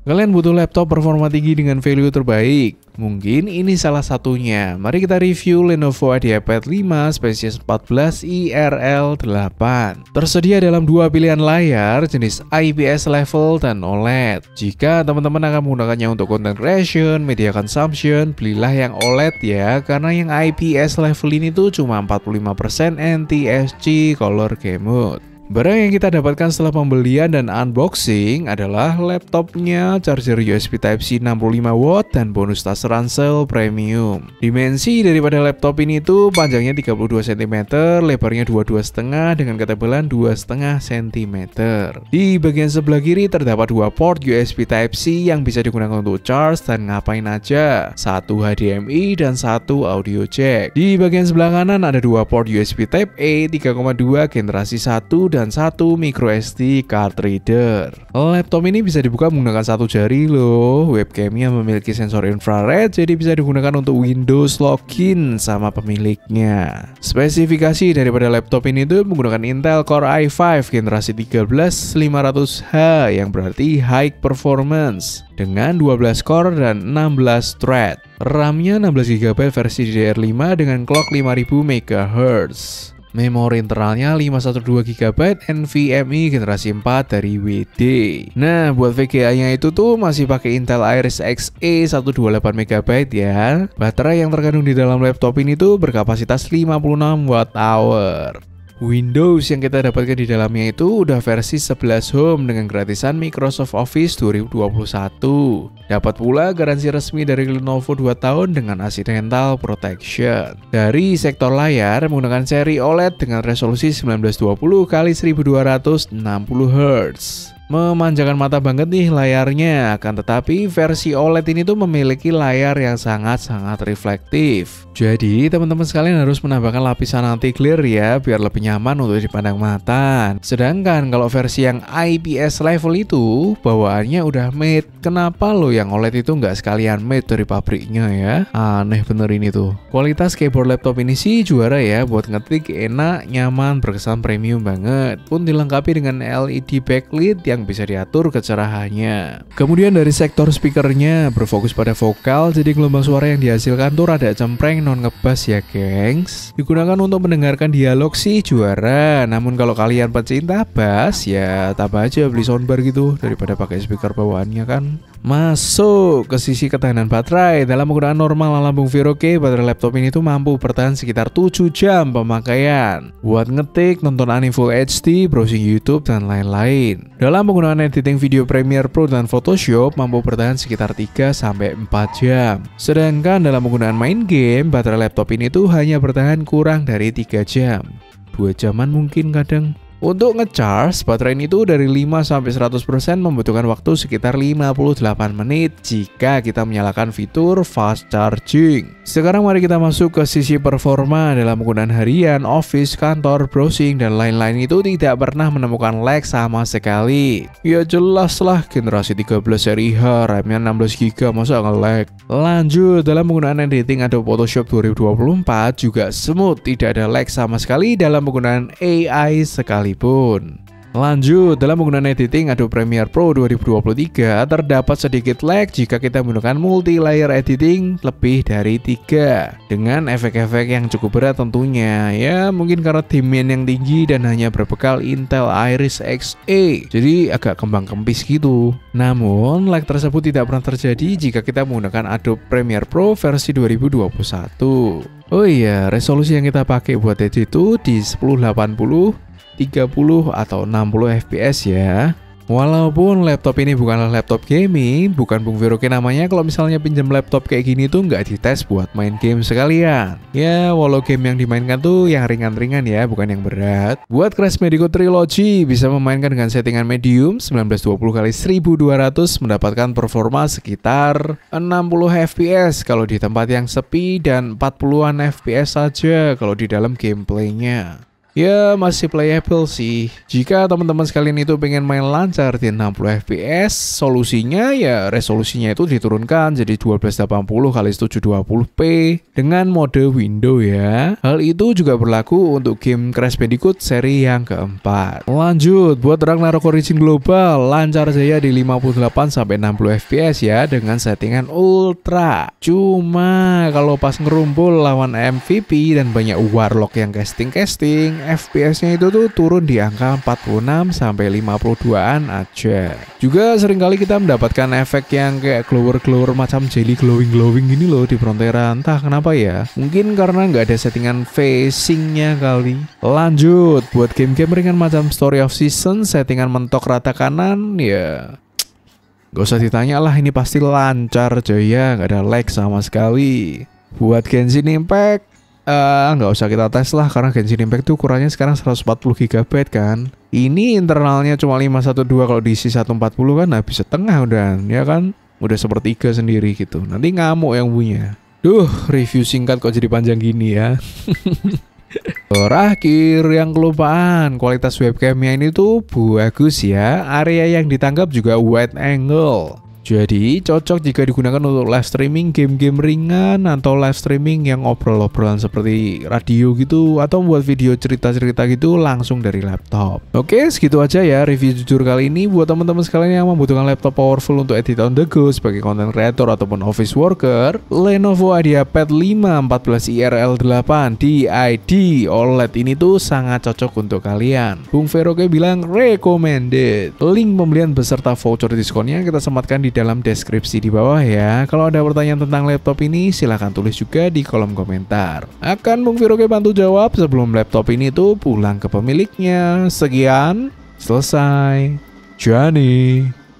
Kalian butuh laptop performa tinggi dengan value terbaik? Mungkin ini salah satunya. Mari kita review Lenovo IdeaPad 5 Species 14 IRL8. Tersedia dalam dua pilihan layar, jenis IPS level dan OLED. Jika teman-teman akan menggunakannya untuk content creation, media consumption, belilah yang OLED ya, karena yang IPS level ini tuh cuma 45% NTSC color gamut. Barang yang kita dapatkan setelah pembelian dan unboxing adalah laptopnya, charger USB Type-C 65W dan bonus tas ransel premium. Dimensi daripada laptop ini tuh panjangnya 32 cm, lebarnya 22,5 dengan ketebalan 2,5 cm. Di bagian sebelah kiri terdapat dua port USB Type-C yang bisa digunakan untuk charge dan ngapain aja. Satu HDMI dan satu audio jack. Di bagian sebelah kanan ada dua port USB Type-A 3,2 generasi 1 dan satu micro SD card reader. Laptop ini bisa dibuka menggunakan satu jari loh. Webcamnya memiliki sensor infrared, jadi bisa digunakan untuk Windows login sama pemiliknya. Spesifikasi daripada laptop ini tuh menggunakan Intel Core i5 generasi 13500H yang berarti high performance dengan 12 core dan 16 thread. RAM-nya 16GB versi DDR5 dengan clock 5000 MHz. Memori internalnya 512GB NVMe generasi 4 dari WD. Nah, buat VGA-nya itu tuh masih pakai Intel Iris Xe 128MB ya. Baterai yang terkandung di dalam laptop ini tuh berkapasitas 56 Wh. Windows yang kita dapatkan di dalamnya itu udah versi 11 Home dengan gratisan Microsoft Office 2021. Dapat pula garansi resmi dari Lenovo 2 tahun dengan accidental protection. Dari sektor layar menggunakan seri OLED dengan resolusi 1920x1260 Hz. Memanjakan mata banget nih layarnya, akan tetapi versi OLED ini tuh memiliki layar yang sangat-sangat reflektif. Jadi teman-teman sekalian harus menambahkan lapisan anti glare ya, biar lebih nyaman untuk dipandang mata. Sedangkan kalau versi yang IPS level itu bawaannya udah matte. Kenapa lo yang OLED itu nggak sekalian matte dari pabriknya ya? Aneh bener ini tuh. Kualitas keyboard laptop ini sih juara ya, buat ngetik enak, nyaman, berkesan premium banget. Pun dilengkapi dengan LED backlit yang bisa diatur kecerahannya. Kemudian dari sektor speakernya berfokus pada vokal, jadi gelombang suara yang dihasilkan tuh rada cempreng, non ngebas ya gengs. Digunakan untuk mendengarkan dialog sih juara. Namun kalau kalian pecinta bass ya tambah aja beli soundbar gitu daripada pakai speaker bawaannya kan. Masuk ke sisi ketahanan baterai. Dalam penggunaan normal lambung VROK, baterai laptop ini tuh mampu bertahan sekitar 7 jam pemakaian buat ngetik, nonton anime Full HD, browsing YouTube dan lain-lain. Dalam penggunaan editing video Premiere Pro dan Photoshop mampu bertahan sekitar 3-4 jam. Sedangkan dalam penggunaan main game, baterai laptop ini tuh hanya bertahan kurang dari 3 jam. 2 jaman mungkin kadang. Untuk ngecharge, baterai ini tuh dari 5-100% membutuhkan waktu sekitar 58 menit jika kita menyalakan fitur fast charging. Sekarang mari kita masuk ke sisi performa. Dalam penggunaan harian, office, kantor, browsing, dan lain-lain itu tidak pernah menemukan lag sama sekali. Ya jelas lah, generasi 13 seri H, RAM-nya 16GB, masa nge-lag? Lanjut, dalam penggunaan editing Adobe Photoshop 2024 juga smooth, tidak ada lag sama sekali dalam penggunaan AI sekalipun. Lanjut, dalam penggunaan editing Adobe Premiere Pro 2023 terdapat sedikit lag jika kita menggunakan multi-layer editing lebih dari 3 dengan efek-efek yang cukup berat tentunya ya, mungkin karena demand yang tinggi dan hanya berbekal Intel Iris Xe, jadi agak kembang-kempis gitu. Namun lag tersebut tidak pernah terjadi jika kita menggunakan Adobe Premiere Pro versi 2021. Oh iya, resolusi yang kita pakai buat edit itu di 1080, 30 atau 60 fps ya. Walaupun laptop ini bukanlah laptop gaming, bukan Bung Viroke namanya kalau misalnya pinjam laptop kayak gini tuh nggak dites buat main game sekalian. Ya, walau game yang dimainkan tuh yang ringan-ringan ya, bukan yang berat. Buat Crash Bandicoot Trilogy bisa memainkan dengan settingan medium 1920x1200 mendapatkan performa sekitar 60 fps kalau di tempat yang sepi dan 40-an fps saja kalau di dalam gameplaynya. Ya masih playable sih. Jika teman-teman sekalian itu pengen main lancar di 60 fps, solusinya ya resolusinya itu diturunkan jadi 1280 x 720p dengan mode window ya. Hal itu juga berlaku untuk game Crash Bandicoot seri yang keempat. Lanjut, buat Ragnarok Origin Global, lancar jaya di 58-60 fps ya dengan settingan ultra. Cuma kalau pas ngerumpul lawan MVP dan banyak warlock yang casting, FPS-nya itu tuh turun di angka 46-52an aja. Juga seringkali kita mendapatkan efek yang kayak glower-glower macam jelly glowing gini loh di Frontera. Entah kenapa ya. Mungkin karena nggak ada settingan facing-nya kali. Lanjut, buat game-game ringan macam Story of Seasons, settingan mentok rata kanan ya gak usah ditanya lah, ini pasti lancar jaya, nggak ada lag sama sekali. Buat Genshin Impact, nggak usah kita tes lah karena Genshin Impact tuh ukurannya sekarang 140 GB kan. Ini internalnya cuma 512, kalau diisi 140 kan habis setengah udah, ya kan? Udah sepertiga sendiri gitu. Nanti ngamuk yang punya. Duh, review singkat kok jadi panjang gini ya. Terakhir yang kelupaan, kualitas webcamnya ini tuh bagus ya. Area yang ditangkap juga wide angle. Jadi cocok jika digunakan untuk live streaming game-game ringan atau live streaming yang obrol-obrolan seperti radio gitu, atau buat video cerita-cerita gitu langsung dari laptop. Oke, segitu aja ya review jujur kali ini. Buat teman-teman sekalian yang membutuhkan laptop powerful untuk edit on the go sebagai content creator ataupun office worker, Lenovo IdeaPad 5 14i-RL8 DID OLED ini tuh sangat cocok untuk kalian. Bung Feroke bilang recommended. Link pembelian beserta voucher diskonnya kita sematkan di dalam deskripsi di bawah ya. Kalau ada pertanyaan tentang laptop ini silahkan tulis juga di kolom komentar. Akan Bung Feroke bantu jawab sebelum laptop ini tuh pulang ke pemiliknya. Sekian, selesai. Johnny.